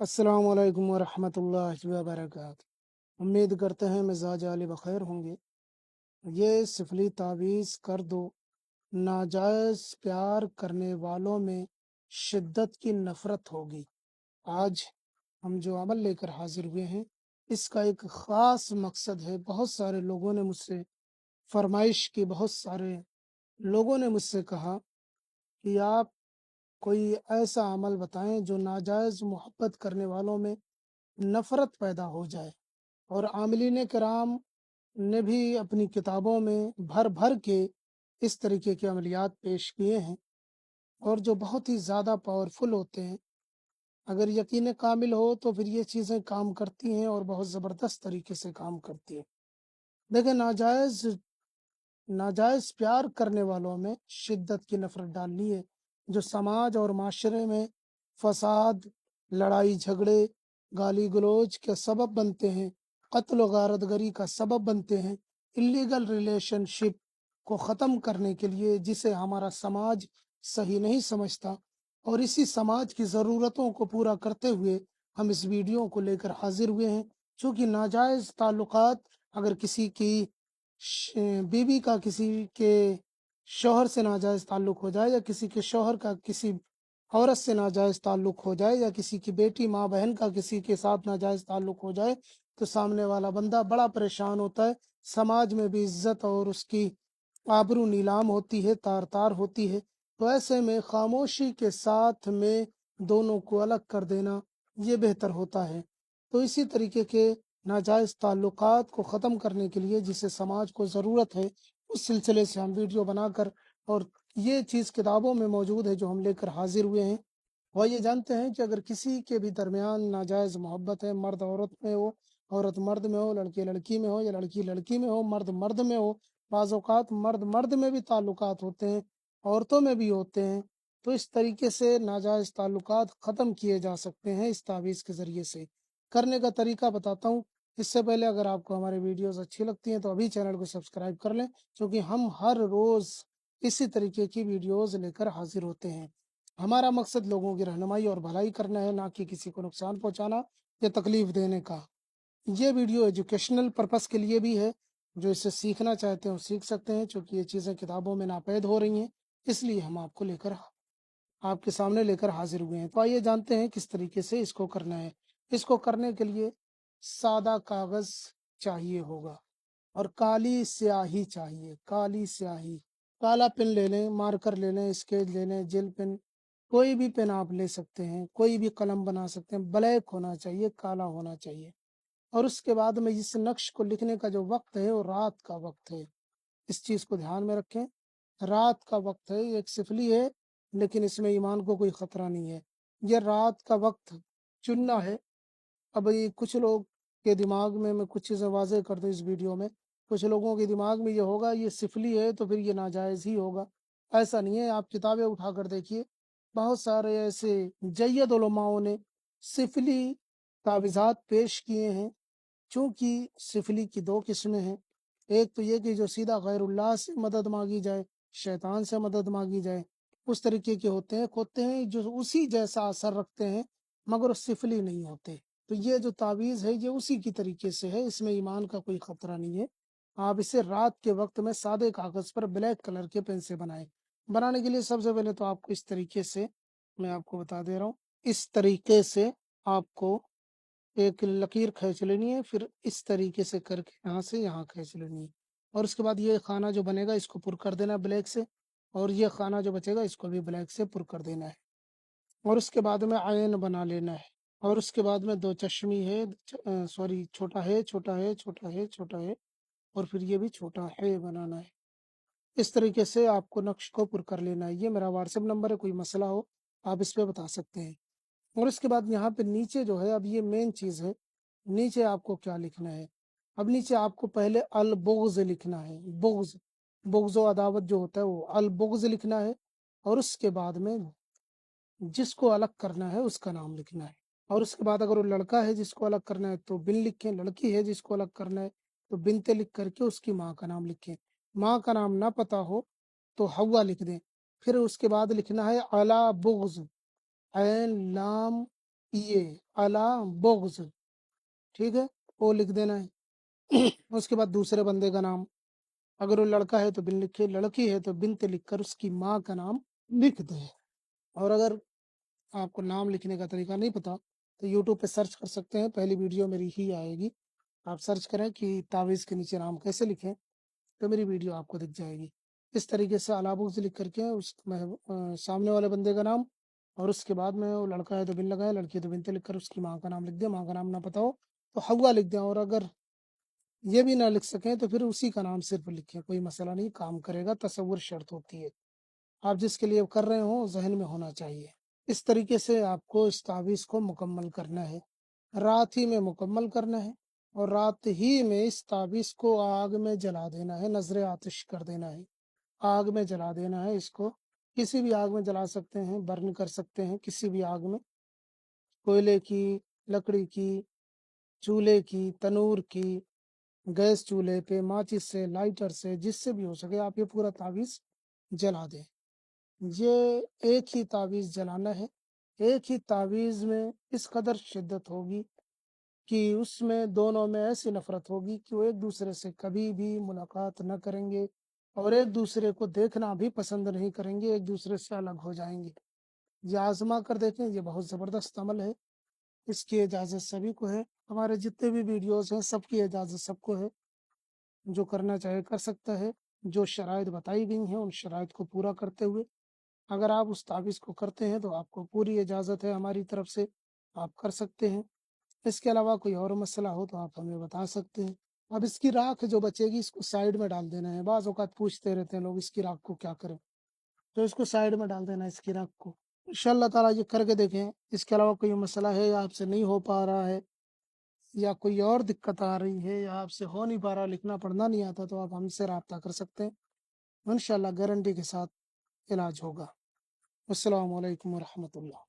अस्सलाम वालेकुम वरहमतुल्लाहि वबरकातुहू। उम्मीद करते हैं मिजाज आली बखैर होंगे। ये सिफली तावीज़ कर दो, नाजायज़ प्यार करने वालों में शिद्दत की नफ़रत होगी। आज हम जो अमल लेकर हाजिर हुए हैं, इसका एक ख़ास मकसद है। बहुत सारे लोगों ने मुझसे फरमाइश की, बहुत सारे लोगों ने मुझसे कहा कि आप कोई ऐसा अमल बताएं जो नाजायज़ मोहब्बत करने वालों में नफ़रत पैदा हो जाए। और आमिलीन कराम ने भी अपनी किताबों में भर भर के इस तरीके के अमलियात पेश किए हैं, और जो बहुत ही ज़्यादा पावरफुल होते हैं। अगर यकीन कामिल हो तो फिर ये चीज़ें काम करती हैं और बहुत ज़बरदस्त तरीके से काम करती हैं। देखें, नाजायज़ नाजायज़ प्यार करने वालों में शिद्दत की नफ़रत डालनी है, जो समाज और माशरे में फसाद, लड़ाई झगड़े, गाली गलौज के सबब बनते हैं, कत्ल व गारतगरी का सबब बनते हैं। इलीगल रिलेशनशिप को ख़त्म करने के लिए, जिसे हमारा समाज सही नहीं समझता, और इसी समाज की ज़रूरतों को पूरा करते हुए हम इस वीडियो को लेकर हाजिर हुए हैं। चूँकि नाजायज़ ताल्लुकात, अगर किसी की बीवी का किसी के शौहर से नाजायज़ ताल्लुक़ हो जाए, या किसी के शौहर का किसी औरत से नाजायज़ ताल्लुक़ हो जाए, या किसी की बेटी माँ बहन का किसी के साथ नाजायज़ ताल्लुक़ हो जाए, तो सामने वाला बंदा बड़ा परेशान होता है। समाज में भी इज्जत और उसकी आबरू नीलाम होती है, तार तार होती है। तो ऐसे में खामोशी के साथ में दोनों को अलग कर देना ये बेहतर होता है। तो इसी तरीके के नाजायज़ ताल्लुकात को ख़त्म करने के लिए, जिसे समाज को ज़रूरत है, उस सिलसिले से हम वीडियो बनाकर, और ये चीज़ किताबों में मौजूद है जो हम लेकर हाजिर हुए हैं। और ये जानते हैं कि अगर किसी के भी दरमियान नाजायज़ मोहब्बत है, मर्द औरत में हो, औरत मर्द में हो, लड़के लड़की में हो, या लड़की लड़की में हो, मर्द मर्द में हो, बाज़ औक़ात मर्द मर्द में भी ताल्लुकात होते हैं, औरतों में भी होते हैं। तो इस तरीके से नाजायज़ ताल्लुकात ख़त्म किए जा सकते हैं इस तावीज़ के ज़रिए से। करने का तरीका बताता हूँ। इससे पहले अगर आपको हमारी वीडियोस अच्छी लगती हैं तो अभी चैनल को सब्सक्राइब कर लें, क्योंकि हम हर रोज़ इसी तरीके की वीडियोस लेकर हाजिर होते हैं। हमारा मकसद लोगों की रहनुमाई और भलाई करना है, ना कि किसी को नुकसान पहुंचाना या तकलीफ देने का। ये वीडियो एजुकेशनल पर्पस के लिए भी है। जो इसे सीखना चाहते हैं वो सीख सकते हैं, क्योंकि ये चीज़ें किताबों में नापैद हो रही हैं, इसलिए हम आपके सामने लेकर हाजिर हुए हैं। तो आइए जानते हैं किस तरीके से इसको करना है। इसको करने के लिए सादा कागज चाहिए होगा, और काली स्याही चाहिए, काली स्याही। काला पेन ले लें, मार्कर ले लें, स्केच ले लें, जेल पेन, कोई भी पेन आप ले सकते हैं, कोई भी कलम बना सकते हैं। ब्लैक होना चाहिए, काला होना चाहिए। और उसके बाद में इस नक्श को लिखने का जो वक्त है वो रात का वक्त है। इस चीज़ को ध्यान में रखें, रात का वक्त है। ये एक सिफली है, लेकिन इसमें ईमान को कोई खतरा नहीं है। ये रात का वक्त चुनना है। अब ये कुछ लोग के दिमाग में, मैं कुछ चीज़ें वाज़ेह कर दूं इस वीडियो में, कुछ लोगों के दिमाग में ये होगा ये सिफली है तो फिर ये नाजायज़ ही होगा। ऐसा नहीं है। आप किताबें उठा कर देखिए, बहुत सारे ऐसे जय्यद उलमाओं ने सिफली तावीज़ात पेश किए हैं। चूँकि सिफली की दो किस्में हैं। एक तो ये कि जो सीधा गैरुल्लाह से मदद मांगी जाए, शैतान से मदद मांगी जाए, उस तरीके के होते हैं जो उसी जैसा असर रखते हैं, मगर वो सिफली नहीं होते। तो ये जो तावीज़ है ये उसी की तरीके से है, इसमें ईमान का कोई खतरा नहीं है। आप इसे रात के वक्त में सादे कागज़ पर ब्लैक कलर के पेन से बनाएं। बनाने के लिए सबसे पहले तो आपको इस तरीके से, मैं आपको बता दे रहा हूँ, इस तरीके से आपको एक लकीर खींच लेनी है, फिर इस तरीके से करके यहाँ से यहाँ खींच लेनी है। और उसके बाद ये खाना जो बनेगा इसको पुर कर देना है ब्लैक से, और ये खाना जो बचेगा इसको भी ब्लैक से पुर कर देना है। और उसके बाद में आयन बना लेना है। और उसके बाद में दो चश्मी है, सॉरी, छोटा है, छोटा है, छोटा है, छोटा है, और फिर ये भी छोटा है बनाना है। इस तरीके से आपको नक्श को पुर कर लेना है। ये मेरा व्हाट्सएप नंबर है, कोई मसला हो आप इस पे बता सकते हैं। और इसके बाद यहाँ पे नीचे जो है, अब ये मेन चीज़ है, नीचे आपको क्या लिखना है। अब नीचे आपको पहले अल बुग़्ज़ लिखना है। बुग़्ज़, बुग़्ज़ व अदावत जो होता है वो अल बुग़्ज़ लिखना है। और उसके बाद में जिसको अलग करना है उसका नाम लिखना है। और उसके बाद अगर वो लड़का है जिसको अलग करना है तो बिन लिखें, लड़की है जिसको अलग करना है तो बिनते लिख करके उसकी माँ का नाम लिखें। माँ का नाम ना पता हो तो हव्वा लिख दें। फिर उसके बाद लिखना है अला बुग़्ज़, ऐन लाम ये अला बोग्ज, ठीक है, वो लिख देना है। उसके बाद दूसरे बंदे का नाम, अगर वो लड़का है तो बिन लिखे, लड़की है तो बिनते लिखकर उसकी माँ का नाम लिख दे। और अगर आपको नाम लिखने का तरीका नहीं पता तो यूट्यूब पे सर्च कर सकते हैं, पहली वीडियो मेरी ही आएगी, आप सर्च करें कि तावीज़ के नीचे नाम कैसे लिखें, तो मेरी वीडियो आपको दिख जाएगी। इस तरीके से अलाबुक्स लिख करके सामने वाले बंदे का नाम, और उसके बाद में वो लड़का है तो बिन लगाए, लड़की है तो बिनते लिख कर उसकी माँ का नाम लिख दें, माँ का नाम ना पता हो तो हवा लिख दें, और अगर ये भी ना लिख सकें तो फिर उसी का नाम सिर्फ लिखें, कोई मसला नहीं, काम करेगा, तसव्वुर शर्त होती है, आप जिसके लिए कर रहे हो जहन में होना चाहिए। इस तरीके से आपको इस तावीज़ को मुकम्मल करना है, रात ही में मुकम्मल करना है, और रात ही में इस तावीज़ को आग में जला देना है, नजर आतिश कर देना है, आग में जला देना है इसको। किसी भी आग में जला सकते हैं, बर्न कर सकते हैं किसी भी आग में, कोयले की, लकड़ी की, चूल्हे की, तनूर की, गैस चूल्हे पे, माचिस से, लाइटर से, जिससे भी हो सके आप ये पूरा तावीज़ जला दें। ये एक ही तावीज़ जलाना है, एक ही तावीज़ में इस कदर शिद्दत होगी कि उसमें दोनों में ऐसी नफरत होगी कि वो एक दूसरे से कभी भी मुलाकात न करेंगे, और एक दूसरे को देखना भी पसंद नहीं करेंगे, एक दूसरे से अलग हो जाएंगे। ये आजमा कर देखें, ये बहुत ज़बरदस्त अमल है, इसकी इजाज़त सभी को है, हमारे जितने भी वीडियोस हैं सबकी इजाज़त सबको है, जो करना चाहे कर सकता है, जो शराइत बताई गई हैं उन शराइत को पूरा करते हुए। अगर आप उस तावीज़ को करते हैं तो आपको पूरी इजाज़त है हमारी तरफ से, आप कर सकते हैं। इसके अलावा कोई और मसला हो तो आप हमें बता सकते हैं। अब इसकी राख जो बचेगी इसको साइड में डाल देना है, बाज़ औक़ात पूछते रहते हैं लोग इसकी राख को क्या करें, तो इसको साइड में डाल देना है इसकी राख को। इंशाअल्लाह ताला ये करके देखें। इसके अलावा कोई मसला है या आपसे नहीं हो पा रहा है, या कोई और दिक्कत आ रही है, या आपसे हो नहीं पा रहा, लिखना पढ़ना नहीं आता, तो आप हमसे रब्ता कर सकते हैं, इंशाअल्लाह गारंटी के साथ इलाज होगा। अस्सलामु अलैकुम व रहमतुल्लाह।